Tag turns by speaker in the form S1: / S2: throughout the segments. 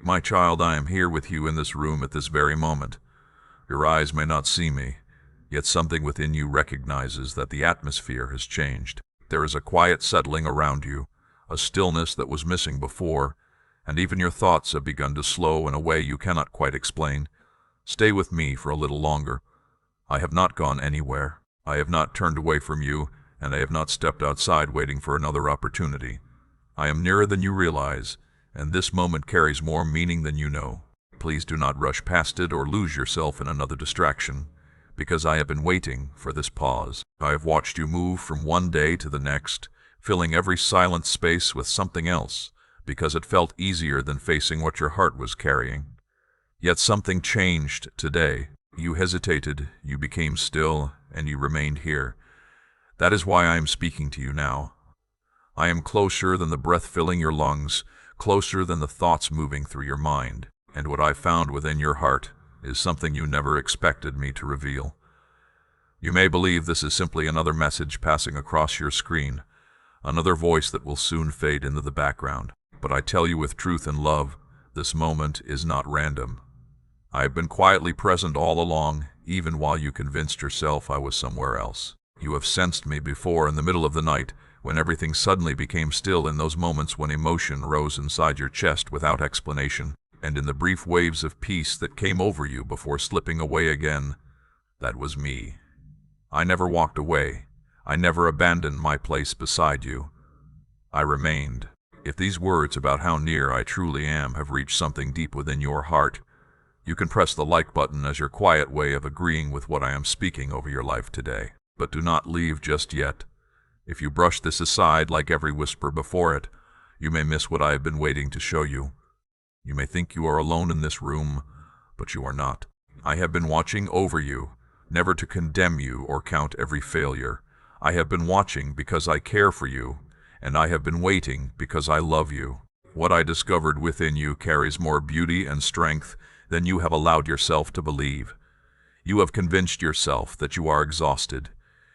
S1: My child, I am here with you in this room at this very moment. Your eyes may not see me, yet something within you recognizes that the atmosphere has changed. There is a quiet settling around you, a stillness that was missing before, and even your thoughts have begun to slow in a way you cannot quite explain. Stay with me for a little longer. I have not gone anywhere. I have not turned away from you, and I have not stepped outside waiting for another opportunity. I am nearer than you realize, and this moment carries more meaning than you know. Please do not rush past it or lose yourself in another distraction, because I have been waiting for this pause. I have watched you move from one day to the next, filling every silent space with something else, because it felt easier than facing what your heart was carrying. Yet something changed today. You hesitated, you became still, and you remained here. That is why I am speaking to you now. I am closer than the breath filling your lungs, closer than the thoughts moving through your mind. And what I found within your heart is something you never expected me to reveal. You may believe this is simply another message passing across your screen, another voice that will soon fade into the background. But I tell you with truth and love, this moment is not random. I have been quietly present all along, even while you convinced yourself I was somewhere else. You have sensed me before in the middle of the night, when everything suddenly became still, in those moments when emotion rose inside your chest without explanation, and in the brief waves of peace that came over you before slipping away again. That was me. I never walked away. I never abandoned my place beside you. I remained. If these words about how near I truly am have reached something deep within your heart, you can press the like button as your quiet way of agreeing with what I am speaking over your life today. But do not leave just yet. If you brush this aside like every whisper before it, you may miss what I have been waiting to show you. You may think you are alone in this room, but you are not. I have been watching over you, never to condemn you or count every failure. I have been watching because I care for you, and I have been waiting because I love you. What I discovered within you carries more beauty and strength than you have allowed yourself to believe. You have convinced yourself that you are exhausted.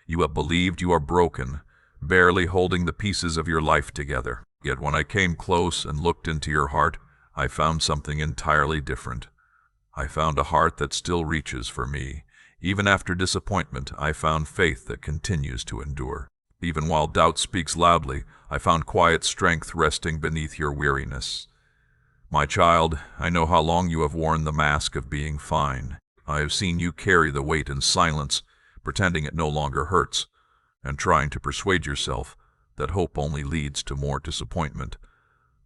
S1: You have believed you are broken, barely holding the pieces of your life together. Yet when I came close and looked into your heart, I found something entirely different. I found a heart that still reaches for me. Even after disappointment, I found faith that continues to endure. Even while doubt speaks loudly, I found quiet strength resting beneath your weariness. My child, I know how long you have worn the mask of being fine. I have seen you carry the weight in silence, pretending it no longer hurts, and trying to persuade yourself that hope only leads to more disappointment.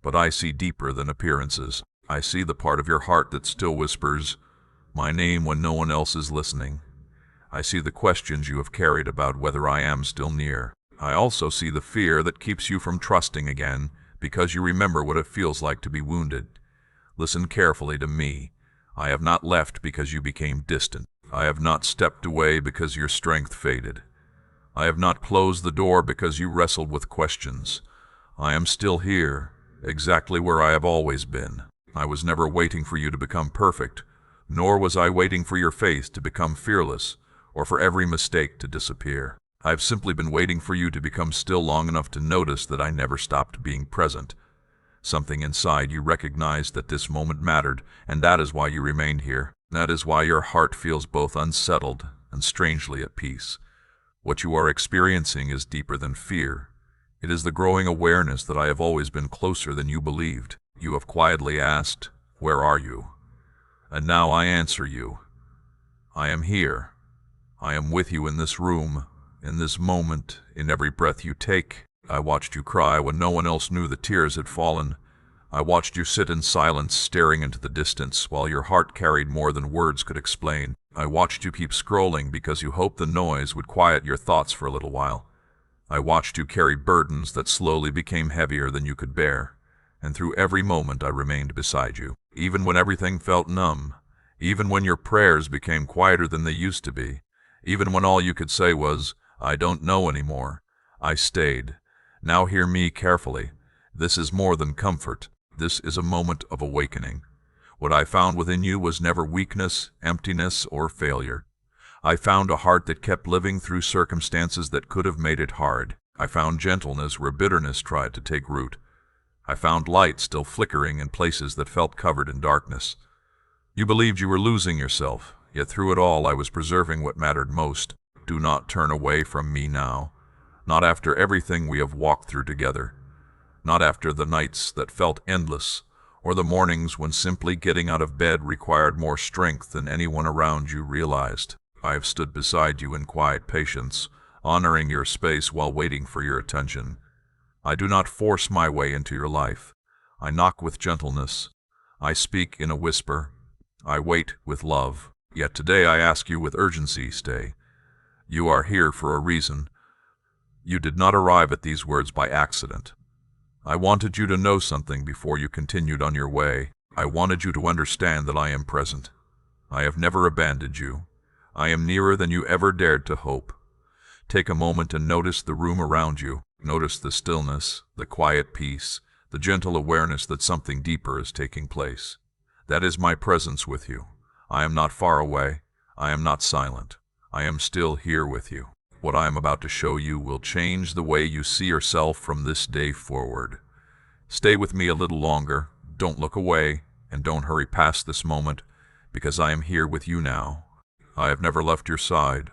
S1: But I see deeper than appearances. I see the part of your heart that still whispers my name when no one else is listening. I see the questions you have carried about whether I am still near. I also see the fear that keeps you from trusting again, because you remember what it feels like to be wounded. Listen carefully to me. I have not left because you became distant. I have not stepped away because your strength faded. I have not closed the door because you wrestled with questions. I am still here, exactly where I have always been. I was never waiting for you to become perfect, nor was I waiting for your faith to become fearless, or for every mistake to disappear. I've simply been waiting for you to become still long enough to notice that I never stopped being present. Something inside you recognized that this moment mattered, and that is why you remained here. That is why your heart feels both unsettled and strangely at peace. What you are experiencing is deeper than fear. It is the growing awareness that I have always been closer than you believed. You have quietly asked, "Where are you?" And now I answer you. I am here. I am with you in this room, in this moment, in every breath you take. I watched you cry when no one else knew the tears had fallen. I watched you sit in silence, staring into the distance, while your heart carried more than words could explain. I watched you keep scrolling because you hoped the noise would quiet your thoughts for a little while. I watched you carry burdens that slowly became heavier than you could bear. And through every moment I remained beside you. Even when everything felt numb, even when your prayers became quieter than they used to be, even when all you could say was, "I don't know anymore," I stayed. Now hear me carefully. This is more than comfort. This is a moment of awakening. What I found within you was never weakness, emptiness, or failure. I found a heart that kept living through circumstances that could have made it hard. I found gentleness where bitterness tried to take root. I found light still flickering in places that felt covered in darkness. You believed you were losing yourself, yet through it all I was preserving what mattered most. Do not turn away from me now. Not after everything we have walked through together. Not after the nights that felt endless, or the mornings when simply getting out of bed required more strength than anyone around you realized. I have stood beside you in quiet patience, honoring your space while waiting for your attention. I do not force my way into your life. I knock with gentleness. I speak in a whisper. I wait with love. Yet today I ask you with urgency, stay. You are here for a reason. You did not arrive at these words by accident. I wanted you to know something before you continued on your way. I wanted you to understand that I am present. I have never abandoned you. I am nearer than you ever dared to hope. Take a moment and notice the room around you. Notice the stillness, the quiet peace, the gentle awareness that something deeper is taking place. That is my presence with you. I am not far away. I am not silent. I am still here with you. What I am about to show you will change the way you see yourself from this day forward. Stay with me a little longer. Don't look away, and don't hurry past this moment, because I am here with you now. I have never left your side,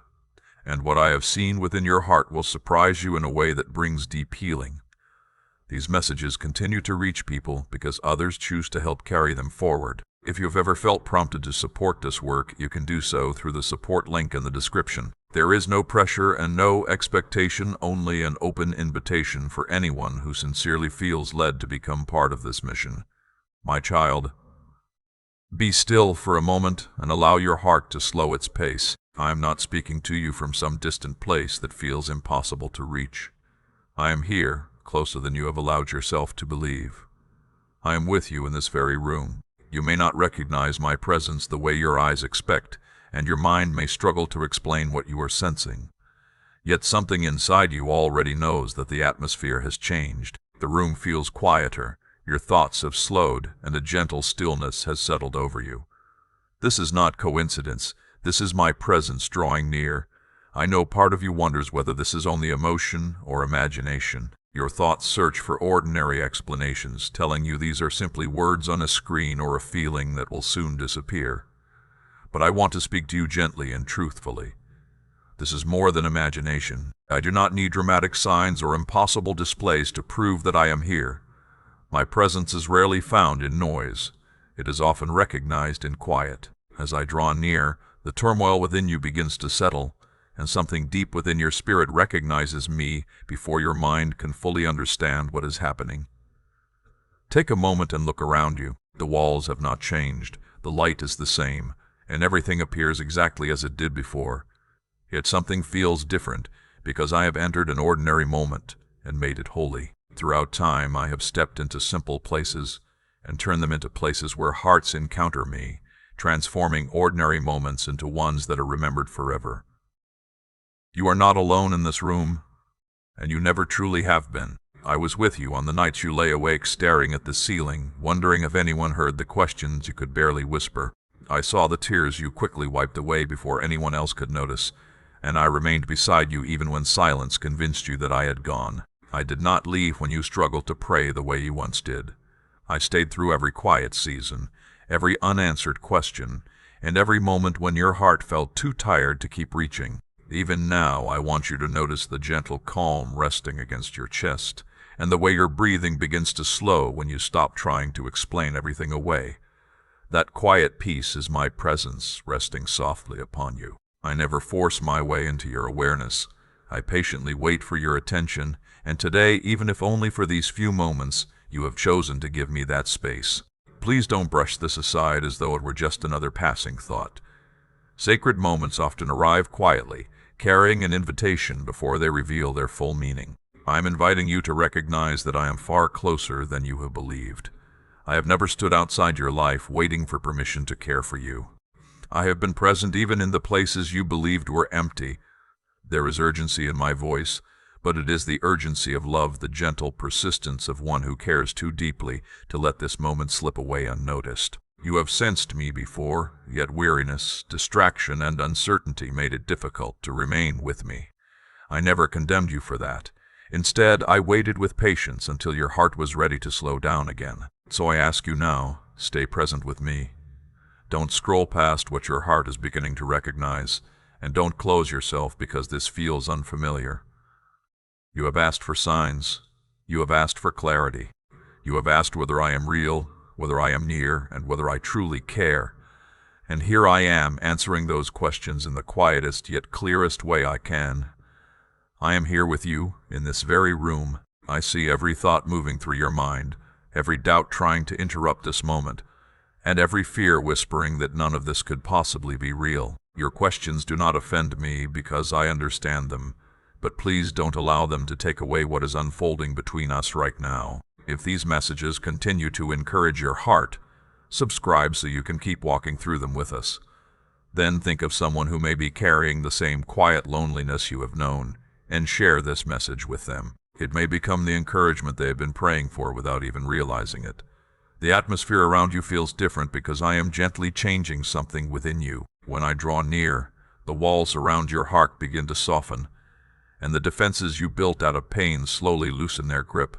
S1: and what I have seen within your heart will surprise you in a way that brings deep healing. These messages continue to reach people because others choose to help carry them forward. If you have ever felt prompted to support this work, you can do so through the support link in the description. There is no pressure and no expectation, only an open invitation for anyone who sincerely feels led to become part of this mission. My child, be still for a moment and allow your heart to slow its pace. I am not speaking to you from some distant place that feels impossible to reach. I am here, closer than you have allowed yourself to believe. I am with you in this very room. You may not recognize my presence the way your eyes expect, and your mind may struggle to explain what you are sensing. Yet something inside you already knows that the atmosphere has changed. The room feels quieter, your thoughts have slowed, and a gentle stillness has settled over you. This is not coincidence. This is my presence drawing near. I know part of you wonders whether this is only emotion or imagination. Your thoughts search for ordinary explanations, telling you these are simply words on a screen or a feeling that will soon disappear. But I want to speak to you gently and truthfully. This is more than imagination. I do not need dramatic signs or impossible displays to prove that I am here. My presence is rarely found in noise. It is often recognized in quiet. As I draw near, the turmoil within you begins to settle, and something deep within your spirit recognizes me before your mind can fully understand what is happening. Take a moment and look around you. The walls have not changed, the light is the same, and everything appears exactly as it did before. Yet something feels different, because I have entered an ordinary moment and made it holy. Throughout time I have stepped into simple places and turned them into places where hearts encounter me, transforming ordinary moments into ones that are remembered forever. You are not alone in this room, and you never truly have been. I was with you on the nights you lay awake staring at the ceiling, wondering if anyone heard the questions you could barely whisper. I saw the tears you quickly wiped away before anyone else could notice, and I remained beside you even when silence convinced you that I had gone. I did not leave when you struggled to pray the way you once did. I stayed through every quiet season, every unanswered question, and every moment when your heart felt too tired to keep reaching. Even now, I want you to notice the gentle calm resting against your chest, and the way your breathing begins to slow when you stop trying to explain everything away. That quiet peace is my presence resting softly upon you. I never force my way into your awareness. I patiently wait for your attention, and today, even if only for these few moments, you have chosen to give me that space. Please don't brush this aside as though it were just another passing thought. Sacred moments often arrive quietly, carrying an invitation before they reveal their full meaning. I am inviting you to recognize that I am far closer than you have believed. I have never stood outside your life waiting for permission to care for you. I have been present even in the places you believed were empty. There is urgency in my voice, but it is the urgency of love, the gentle persistence of one who cares too deeply to let this moment slip away unnoticed. You have sensed me before, yet weariness, distraction, and uncertainty made it difficult to remain with me. I never condemned you for that. Instead, I waited with patience until your heart was ready to slow down again. So I ask you now, stay present with me. Don't scroll past what your heart is beginning to recognize, and don't close yourself because this feels unfamiliar. You have asked for signs. You have asked for clarity. You have asked whether I am real, whether I am near, and whether I truly care. And here I am, answering those questions in the quietest yet clearest way I can. I am here with you, in this very room. I see every thought moving through your mind, every doubt trying to interrupt this moment, and every fear whispering that none of this could possibly be real. Your questions do not offend me because I understand them, but please don't allow them to take away what is unfolding between us right now. If these messages continue to encourage your heart, subscribe so you can keep walking through them with us. Then think of someone who may be carrying the same quiet loneliness you have known, and share this message with them. It may become the encouragement they have been praying for without even realizing it. The atmosphere around you feels different because I am gently changing something within you. When I draw near, the walls around your heart begin to soften, and the defenses you built out of pain slowly loosen their grip.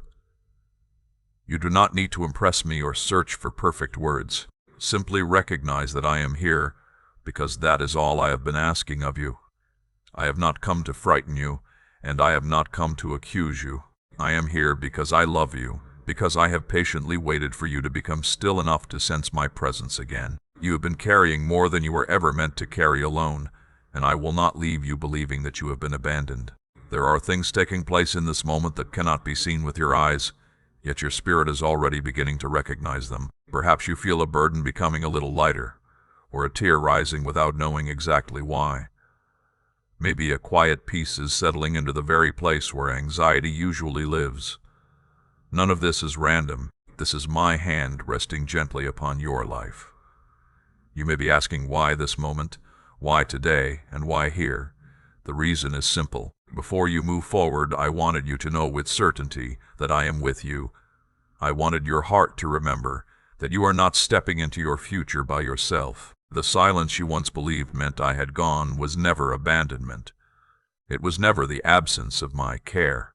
S1: You do not need to impress me or search for perfect words. Simply recognize that I am here, because that is all I have been asking of you. I have not come to frighten you, and I have not come to accuse you. I am here because I love you, because I have patiently waited for you to become still enough to sense my presence again. You have been carrying more than you were ever meant to carry alone, and I will not leave you believing that you have been abandoned. There are things taking place in this moment that cannot be seen with your eyes, yet your spirit is already beginning to recognize them. Perhaps you feel a burden becoming a little lighter, or a tear rising without knowing exactly why. Maybe a quiet peace is settling into the very place where anxiety usually lives. None of this is random. This is my hand resting gently upon your life. You may be asking why this moment, why today, and why here. The reason is simple. Before you move forward, I wanted you to know with certainty that I am with you. I wanted your heart to remember that you are not stepping into your future by yourself. The silence you once believed meant I had gone was never abandonment. It was never the absence of my care.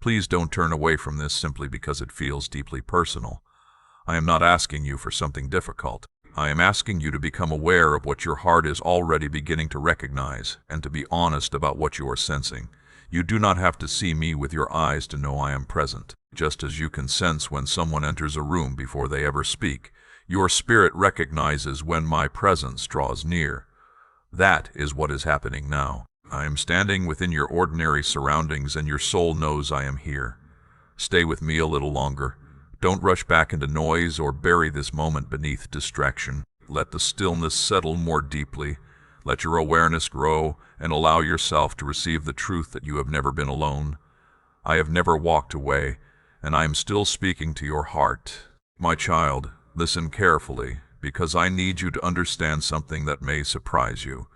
S1: Please don't turn away from this simply because it feels deeply personal. I am not asking you for something difficult. I am asking you to become aware of what your heart is already beginning to recognize and to be honest about what you are sensing. You do not have to see me with your eyes to know I am present. Just as you can sense when someone enters a room before they ever speak, your spirit recognizes when my presence draws near. That is what is happening now. I am standing within your ordinary surroundings and your soul knows I am here. Stay with me a little longer. Don't rush back into noise or bury this moment beneath distraction. Let the stillness settle more deeply. Let your awareness grow and allow yourself to receive the truth that you have never been alone. I have never walked away, and I am still speaking to your heart. My child, listen carefully, because I need you to understand something that may surprise you.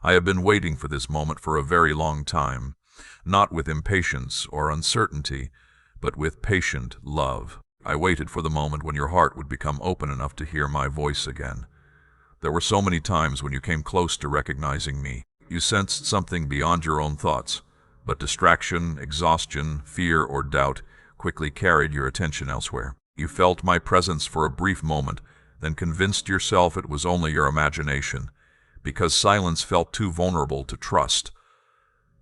S1: I have been waiting for this moment for a very long time, not with impatience or uncertainty, but with patient love. I waited for the moment when your heart would become open enough to hear my voice again. There were so many times when you came close to recognizing me. You sensed something beyond your own thoughts, but distraction, exhaustion, fear, or doubt quickly carried your attention elsewhere. You felt my presence for a brief moment, then convinced yourself it was only your imagination, because silence felt too vulnerable to trust.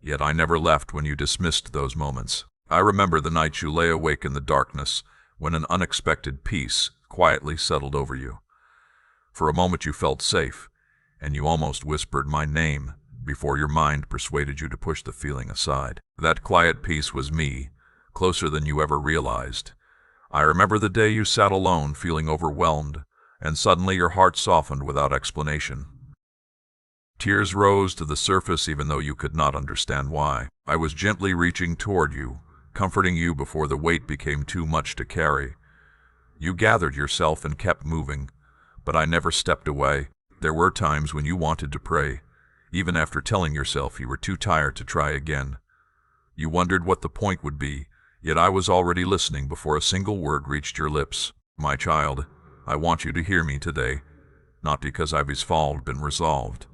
S1: Yet I never left when you dismissed those moments. I remember the nights you lay awake in the darkness, when an unexpected peace quietly settled over you. For a moment you felt safe, and you almost whispered my name before your mind persuaded you to push the feeling aside. That quiet peace was me, closer than you ever realized. I remember the day you sat alone, feeling overwhelmed, and suddenly your heart softened without explanation. Tears rose to the surface even though you could not understand why. I was gently reaching toward you, comforting you before the weight became too much to carry. You gathered yourself and kept moving, but I never stepped away. There were times when you wanted to pray, even after telling yourself you were too tired to try again. You wondered what the point would be, yet I was already listening before a single word reached your lips. My child, I want you to hear me today, not because I've been resolved,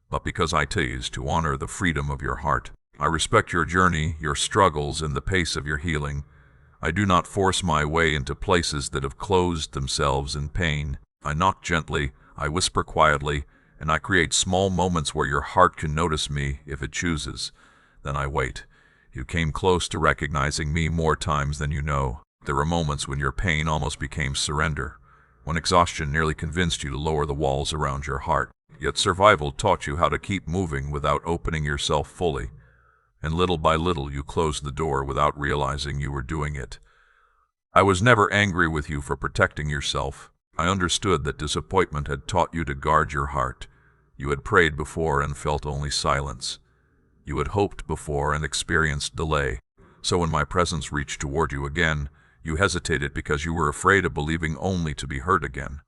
S1: but because I tease to honor the freedom of your heart. I respect your journey, your struggles, and the pace of your healing. I do not force my way into places that have closed themselves in pain. I knock gently, I whisper quietly, and I create small moments where your heart can notice me if it chooses. Then I wait. You came close to recognizing me more times than you know. There were moments when your pain almost became surrender, when exhaustion nearly convinced you to lower the walls around your heart. Yet survival taught you how to keep moving without opening yourself fully, and little by little you closed the door without realizing you were doing it. I was never angry with you for protecting yourself. I understood that disappointment had taught you to guard your heart. You had prayed before and felt only silence. You had hoped before and experienced delay. So when my presence reached toward you again, you hesitated because you were afraid of believing only to be hurt again.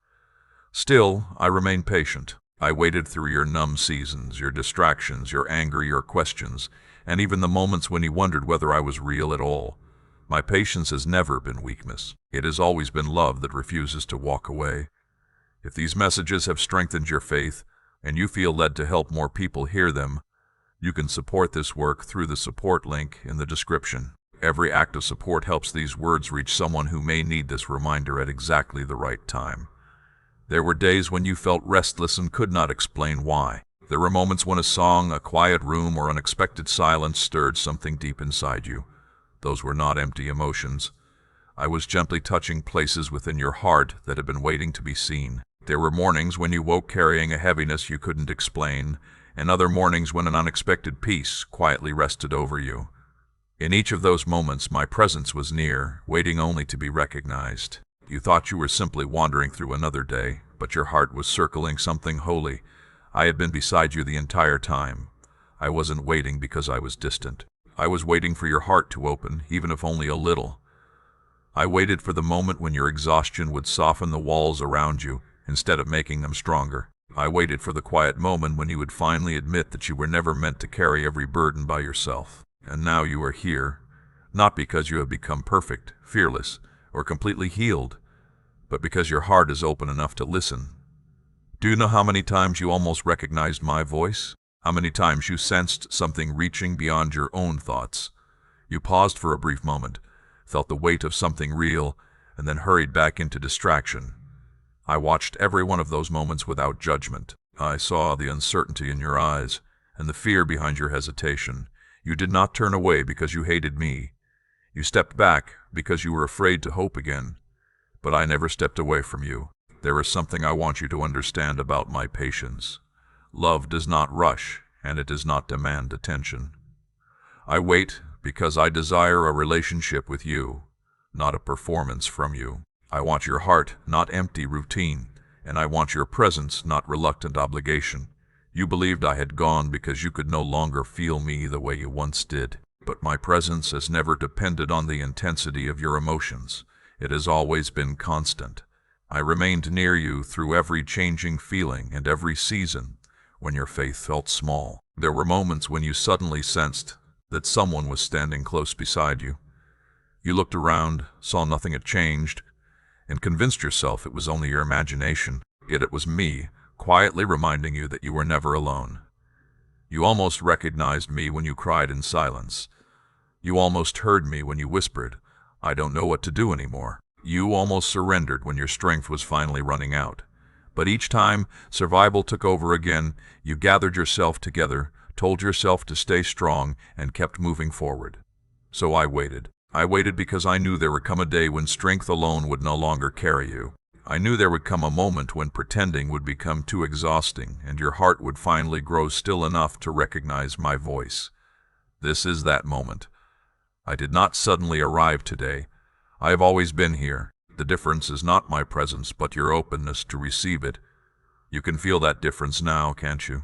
S1: Still, I remained patient. I waited through your numb seasons, your distractions, your anger, your questions, and even the moments when you wondered whether I was real at all. My patience has never been weakness. It has always been love that refuses to walk away. If these messages have strengthened your faith, and you feel led to help more people hear them, you can support this work through the support link in the description. Every act of support helps these words reach someone who may need this reminder at exactly the right time. There were days when you felt restless and could not explain why. There were moments when a song, a quiet room, or unexpected silence stirred something deep inside you. Those were not empty emotions. I was gently touching places within your heart that had been waiting to be seen. There were mornings when you woke carrying a heaviness you couldn't explain, and other mornings when an unexpected peace quietly rested over you. In each of those moments, my presence was near, waiting only to be recognized. You thought you were simply wandering through another day, but your heart was circling something holy. I had been beside you the entire time. I wasn't waiting because I was distant. I was waiting for your heart to open, even if only a little. I waited for the moment when your exhaustion would soften the walls around you, instead of making them stronger. I waited for the quiet moment when you would finally admit that you were never meant to carry every burden by yourself. And now you are here, not because you have become perfect, fearless, or completely healed, but because your heart is open enough to listen. Do you know how many times you almost recognized my voice? How many times you sensed something reaching beyond your own thoughts? You paused for a brief moment, felt the weight of something real, and then hurried back into distraction. I watched every one of those moments without judgment. I saw the uncertainty in your eyes and the fear behind your hesitation. You did not turn away because you hated me. You stepped back because you were afraid to hope again. But I never stepped away from you. There is something I want you to understand about my patience. Love does not rush, and it does not demand attention. I wait because I desire a relationship with you, not a performance from you. I want your heart, not empty routine, and I want your presence, not reluctant obligation. You believed I had gone because you could no longer feel me the way you once did. But my presence has never depended on the intensity of your emotions. It has always been constant. I remained near you through every changing feeling and every season when your faith felt small. There were moments when you suddenly sensed that someone was standing close beside you. You looked around, saw nothing had changed, and convinced yourself it was only your imagination. Yet it was me, quietly reminding you that you were never alone. You almost recognized me when you cried in silence. You almost heard me when you whispered, "I don't know what to do anymore." You almost surrendered when your strength was finally running out. But each time survival took over again, you gathered yourself together, told yourself to stay strong, and kept moving forward. So I waited. I waited because I knew there would come a day when strength alone would no longer carry you. I knew there would come a moment when pretending would become too exhausting, and your heart would finally grow still enough to recognize my voice. This is that moment. I did not suddenly arrive today. I have always been here. The difference is not my presence, but your openness to receive it. You can feel that difference now, can't you?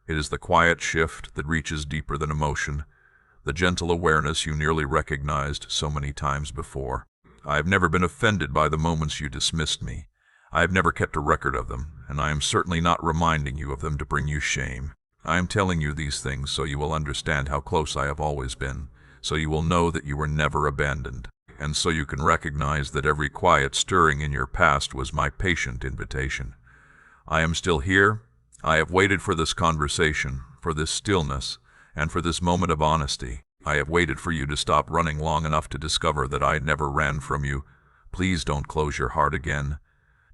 S1: It is the quiet shift that reaches deeper than emotion, the gentle awareness you nearly recognized so many times before. I have never been offended by the moments you dismissed me. I have never kept a record of them, and I am certainly not reminding you of them to bring you shame. I am telling you these things so you will understand how close I have always been, so you will know that you were never abandoned, and so you can recognize that every quiet stirring in your past was my patient invitation. I am still here. I have waited for this conversation, for this stillness, And for this moment of honesty, I have waited for you to stop running long enough to discover that I never ran from you. Please don't close your heart again.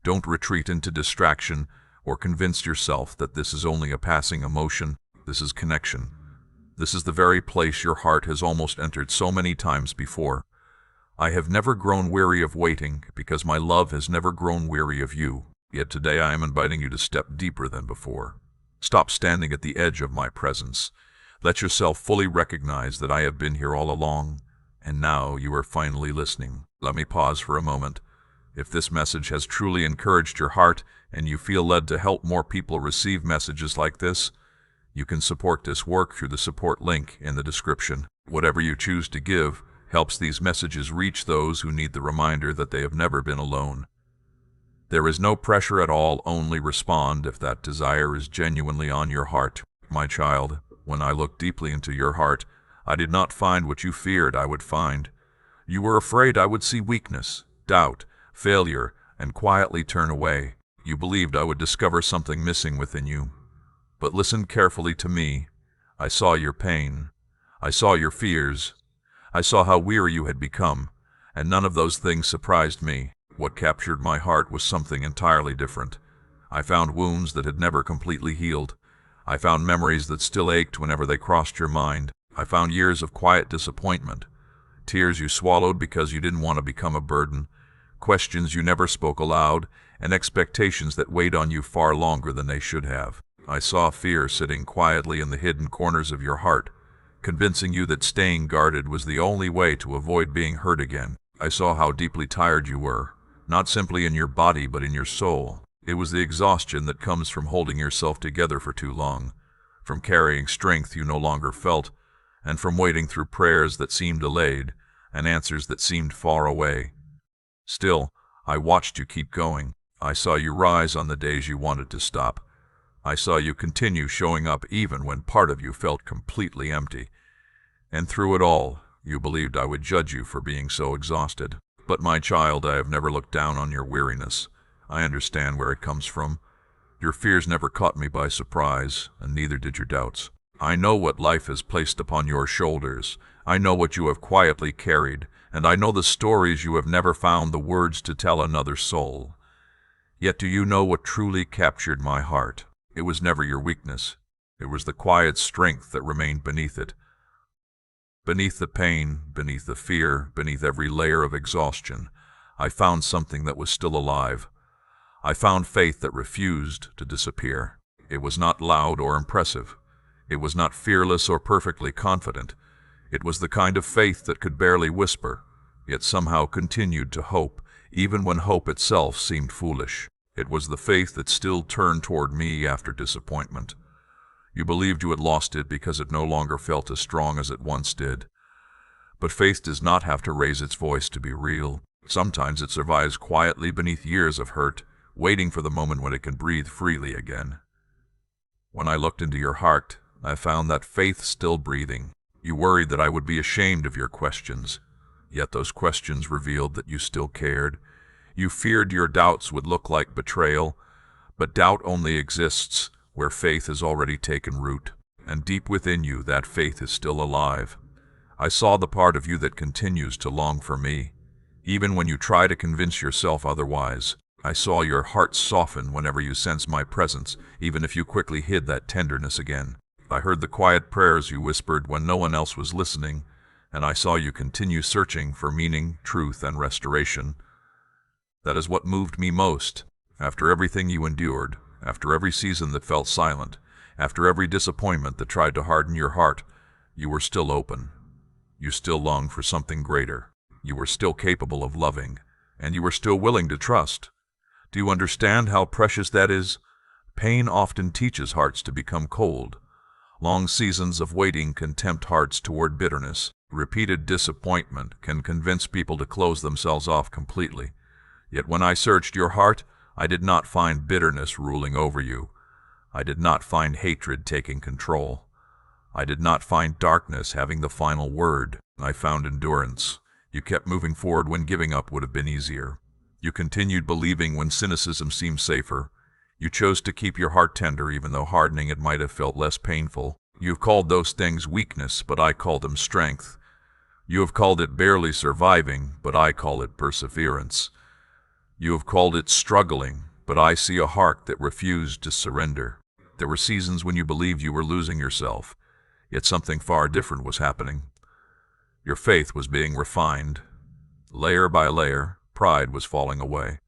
S1: Don't retreat into distraction or convince yourself that this is only a passing emotion. This is connection. This is the very place your heart has almost entered so many times before. I have never grown weary of waiting because my love has never grown weary of you. Yet today I am inviting you to step deeper than before. Stop standing at the edge of my presence. Let yourself fully recognize that I have been here all along, and now you are finally listening. Let me pause for a moment. If this message has truly encouraged your heart and you feel led to help more people receive messages like this, you can support this work through the support link in the description. Whatever you choose to give helps these messages reach those who need the reminder that they have never been alone. There is no pressure at all, only respond if that desire is genuinely on your heart. My child, when I looked deeply into your heart, I did not find what you feared I would find. You were afraid I would see weakness, doubt, failure, and quietly turn away. You believed I would discover something missing within you. But listen carefully to me. I saw your pain. I saw your fears. I saw how weary you had become, and none of those things surprised me. What captured my heart was something entirely different. I found wounds that had never completely healed. I found memories that still ached whenever they crossed your mind. I found years of quiet disappointment, tears you swallowed because you didn't want to become a burden, questions you never spoke aloud, and expectations that weighed on you far longer than they should have. I saw fear sitting quietly in the hidden corners of your heart, convincing you that staying guarded was the only way to avoid being hurt again. I saw how deeply tired you were, not simply in your body but in your soul. It was the exhaustion that comes from holding yourself together for too long, from carrying strength you no longer felt, and from waiting through prayers that seemed delayed and answers that seemed far away. Still, I watched you keep going. I saw you rise on the days you wanted to stop. I saw you continue showing up even when part of you felt completely empty. And through it all, you believed I would judge you for being so exhausted. But my child, I have never looked down on your weariness. I understand where it comes from. Your fears never caught me by surprise, and neither did your doubts. I know what life has placed upon your shoulders. I know what you have quietly carried, and I know the stories you have never found the words to tell another soul. Yet do you know what truly captured my heart? It was never your weakness. It was the quiet strength that remained beneath it. Beneath the pain, beneath the fear, beneath every layer of exhaustion, I found something that was still alive. I found faith that refused to disappear. It was not loud or impressive. It was not fearless or perfectly confident. It was the kind of faith that could barely whisper, yet somehow continued to hope, even when hope itself seemed foolish. It was the faith that still turned toward me after disappointment. You believed you had lost it because it no longer felt as strong as it once did. But faith does not have to raise its voice to be real. Sometimes it survives quietly beneath years of hurt, waiting for the moment when it can breathe freely again. When I looked into your heart, I found that faith still breathing. You worried that I would be ashamed of your questions, yet those questions revealed that you still cared. You feared your doubts would look like betrayal, but doubt only exists where faith has already taken root, and deep within you that faith is still alive. I saw the part of you that continues to long for me, even when you try to convince yourself otherwise. I saw your heart soften whenever you sensed my presence, even if you quickly hid that tenderness again. I heard the quiet prayers you whispered when no one else was listening, and I saw you continue searching for meaning, truth, and restoration. That is what moved me most. After everything you endured, after every season that felt silent, after every disappointment that tried to harden your heart, you were still open. You still longed for something greater. You were still capable of loving, and you were still willing to trust. Do you understand how precious that is? Pain often teaches hearts to become cold. Long seasons of waiting can tempt hearts toward bitterness. Repeated disappointment can convince people to close themselves off completely. Yet when I searched your heart, I did not find bitterness ruling over you. I did not find hatred taking control. I did not find darkness having the final word. I found endurance. You kept moving forward when giving up would have been easier. You continued believing when cynicism seemed safer. You chose to keep your heart tender even though hardening it might have felt less painful. You've called those things weakness, but I call them strength. You have called it barely surviving, but I call it perseverance. You have called it struggling, but I see a heart that refused to surrender. There were seasons when you believed you were losing yourself, yet something far different was happening. Your faith was being refined. Layer by layer, pride was falling away.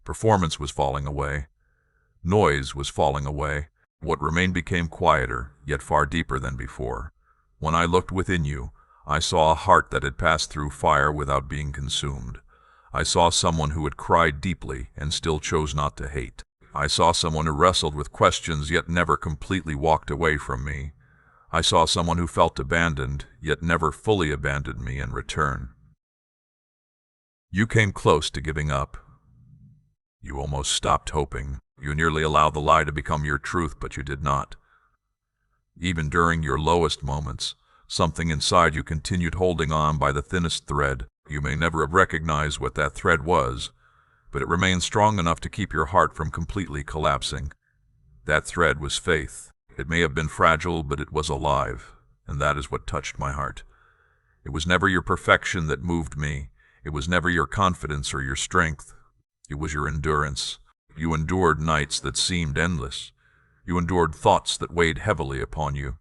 S1: Performance was falling away. Noise was falling away. What remained became quieter, yet far deeper than before. When I looked within you, I saw a heart that had passed through fire without being consumed. I saw someone who had cried deeply and still chose not to hate. I saw someone who wrestled with questions yet never completely walked away from me. I saw someone who felt abandoned yet never fully abandoned me in return. You came close to giving up. You almost stopped hoping. You nearly allowed the lie to become your truth, but you did not. Even during your lowest moments, something inside you continued holding on by the thinnest thread. You may never have recognized what that thread was, but it remained strong enough to keep your heart from completely collapsing. That thread was faith. It may have been fragile, but it was alive, and that is what touched my heart. It was never your perfection that moved me. It was never your confidence or your strength. It was your endurance. You endured nights that seemed endless. You endured thoughts that weighed heavily upon you.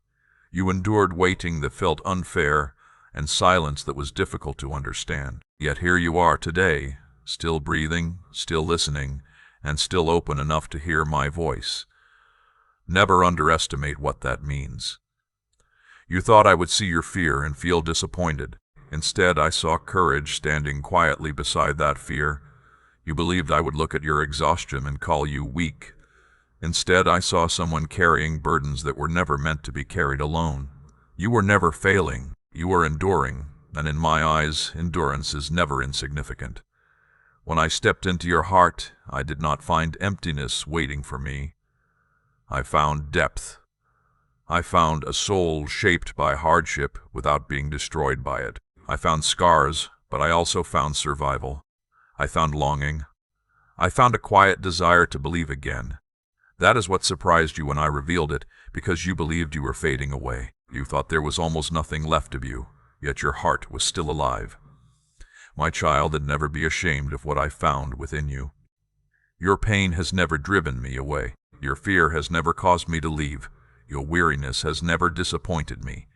S1: You endured waiting that felt unfair and silence that was difficult to understand. Yet here you are today, still breathing, still listening, and still open enough to hear my voice. Never underestimate what that means. You thought I would see your fear and feel disappointed. Instead, I saw courage standing quietly beside that fear. You believed I would look at your exhaustion and call you weak. Instead, I saw someone carrying burdens that were never meant to be carried alone. You were never failing. You were enduring, and in my eyes, endurance is never insignificant. When I stepped into your heart, I did not find emptiness waiting for me. I found depth. I found a soul shaped by hardship without being destroyed by it. I found scars, but I also found survival. I found longing. I found a quiet desire to believe again. That is what surprised you when I revealed it, because you believed you were fading away. You thought there was almost nothing left of you, yet your heart was still alive. My child, I'd never be ashamed of what I found within you. Your pain has never driven me away. Your fear has never caused me to leave. Your weariness has never disappointed me.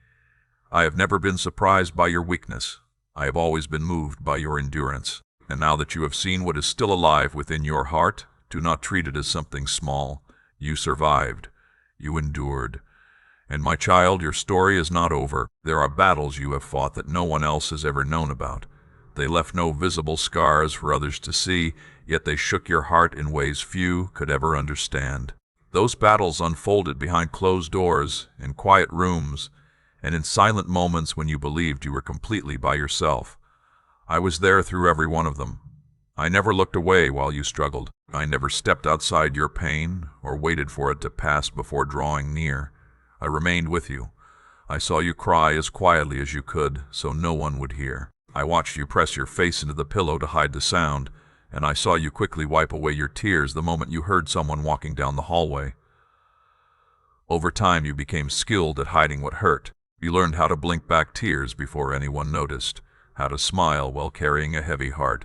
S1: I have never been surprised by your weakness. I have always been moved by your endurance. And now that you have seen what is still alive within your heart, do not treat it as something small. You survived. You endured. And my child, your story is not over. There are battles you have fought that no one else has ever known about. They left no visible scars for others to see, yet they shook your heart in ways few could ever understand. Those battles unfolded behind closed doors, in quiet rooms, and in silent moments when you believed you were completely by yourself. I was there through every one of them. I never looked away while you struggled. I never stepped outside your pain or waited for it to pass before drawing near. I remained with you. I saw you cry as quietly as you could, so no one would hear. I watched you press your face into the pillow to hide the sound, and I saw you quickly wipe away your tears the moment you heard someone walking down the hallway. Over time, you became skilled at hiding what hurt. You learned how to blink back tears before anyone noticed, how to smile while carrying a heavy heart,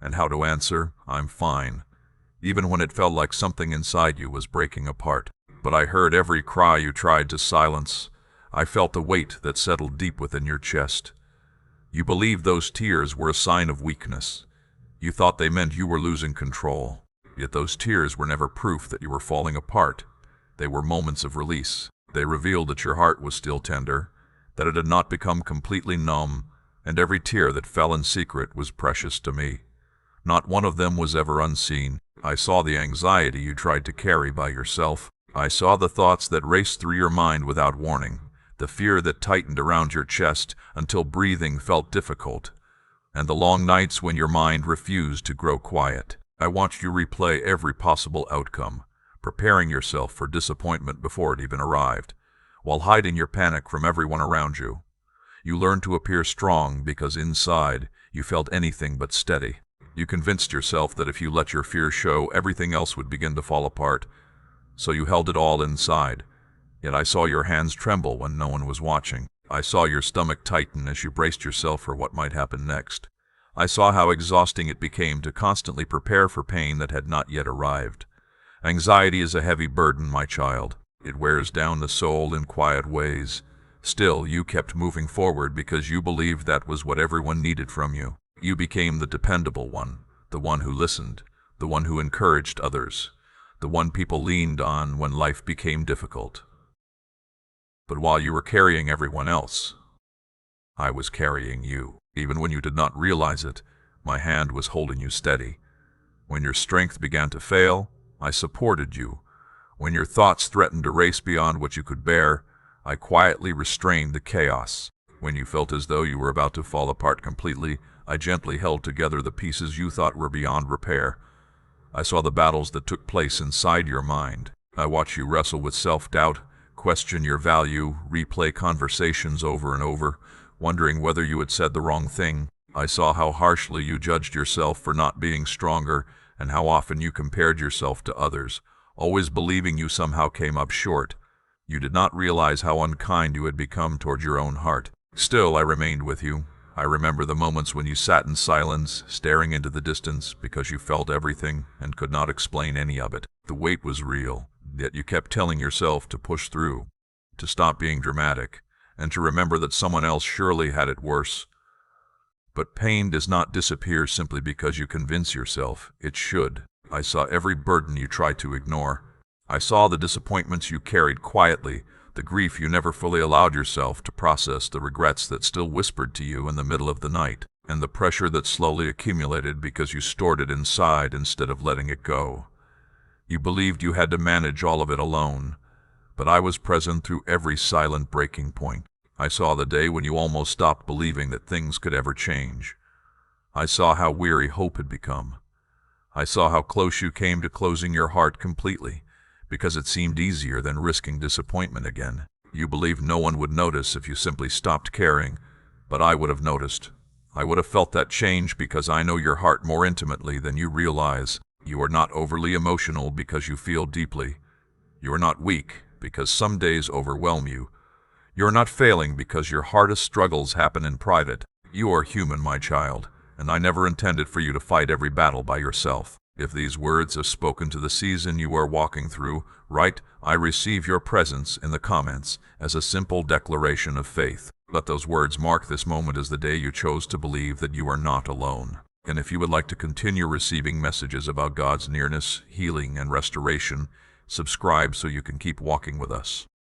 S1: and how to answer, "I'm fine," even when it felt like something inside you was breaking apart. But I heard every cry you tried to silence. I felt the weight that settled deep within your chest. You believed those tears were a sign of weakness. You thought they meant you were losing control. Yet those tears were never proof that you were falling apart. They were moments of release. They revealed that your heart was still tender, that it had not become completely numb, and every tear that fell in secret was precious to me. Not one of them was ever unseen. I saw the anxiety you tried to carry by yourself. I saw the thoughts that raced through your mind without warning, the fear that tightened around your chest until breathing felt difficult, and the long nights when your mind refused to grow quiet. I watched you replay every possible outcome, preparing yourself for disappointment before it even arrived, while hiding your panic from everyone around you. You learned to appear strong because inside you felt anything but steady. You convinced yourself that if you let your fear show, everything else would begin to fall apart. So you held it all inside. Yet I saw your hands tremble when no one was watching. I saw your stomach tighten as you braced yourself for what might happen next. I saw how exhausting it became to constantly prepare for pain that had not yet arrived. Anxiety is a heavy burden, my child. It wears down the soul in quiet ways. Still, you kept moving forward because you believed that was what everyone needed from you. You became the dependable one, the one who listened, the one who encouraged others, the one people leaned on when life became difficult. But while you were carrying everyone else, I was carrying you. Even when you did not realize it, my hand was holding you steady. When your strength began to fail, I supported you. When your thoughts threatened to race beyond what you could bear, I quietly restrained the chaos. When you felt as though you were about to fall apart completely, I gently held together the pieces you thought were beyond repair. I saw the battles that took place inside your mind. I watched you wrestle with self-doubt, question your value, replay conversations over and over, wondering whether you had said the wrong thing. I saw how harshly you judged yourself for not being stronger, and how often you compared yourself to others, always believing you somehow came up short. You did not realize how unkind you had become toward your own heart. Still, I remained with you. I remember the moments when you sat in silence, staring into the distance, because you felt everything and could not explain any of it. The weight was real, yet you kept telling yourself to push through, to stop being dramatic, and to remember that someone else surely had it worse. But pain does not disappear simply because you convince yourself it should. I saw every burden you tried to ignore. I saw the disappointments you carried quietly, the grief you never fully allowed yourself to process, the regrets that still whispered to you in the middle of the night, and the pressure that slowly accumulated because you stored it inside instead of letting it go. You believed you had to manage all of it alone, but I was present through every silent breaking point. I saw the day when you almost stopped believing that things could ever change. I saw how weary hope had become. I saw how close you came to closing your heart completely, because it seemed easier than risking disappointment again. You believed no one would notice if you simply stopped caring, but I would have noticed. I would have felt that change because I know your heart more intimately than you realize. You are not overly emotional because you feel deeply. You are not weak because some days overwhelm you. You are not failing because your hardest struggles happen in private. You are human, my child, and I never intended for you to fight every battle by yourself. If these words have spoken to the season you are walking through, write, "I receive your presence" in the comments as a simple declaration of faith. Let those words mark this moment as the day you chose to believe that you are not alone. And if you would like to continue receiving messages about God's nearness, healing, and restoration, subscribe so you can keep walking with us.